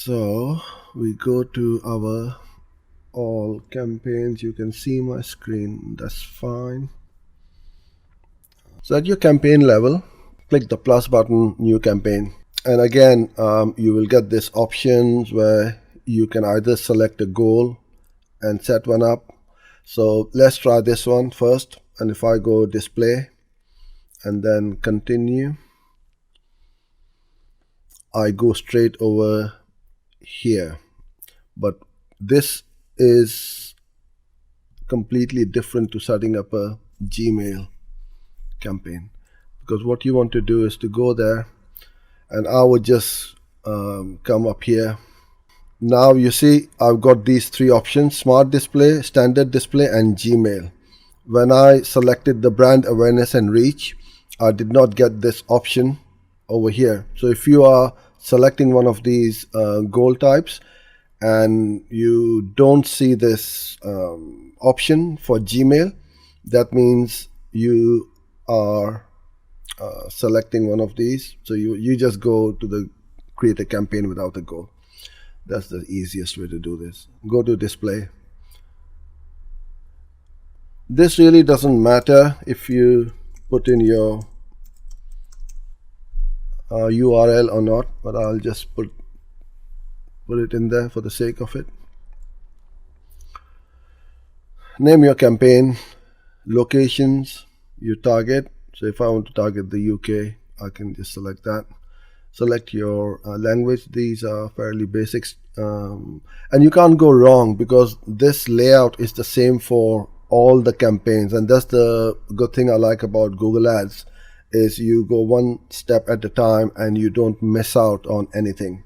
So we go to our all campaigns. You can see my screen, that's fine. So at your campaign level, click the plus button, new campaign. And again, you will get this options where you can either select a goal and set one up. So let's try this one first. And if I go display and then continue, I go straight over here. But this is completely different to setting up a Gmail campaign, because what you want to do is to go there, and I would just come up here. Now you see I've got these three options: smart display, standard display, and Gmail. When I selected the brand awareness and reach, I did not get this option over here. So if you are selecting one of these goal types and you don't see this option for Gmail, that means you are selecting one of these. So you just go to the create a campaign without a goal. That's the easiest way to do this. Go to display. This really doesn't matter if you put in your URL or not, but I'll just put it in there for the sake of it. Name your campaign, locations you target. So if I want to target the UK, I can just select that. Select your language. These are fairly basics, and you can't go wrong because this layout is the same for all the campaigns. And that's the good thing I like about Google Ads, is you go one step at a time and you don't miss out on anything.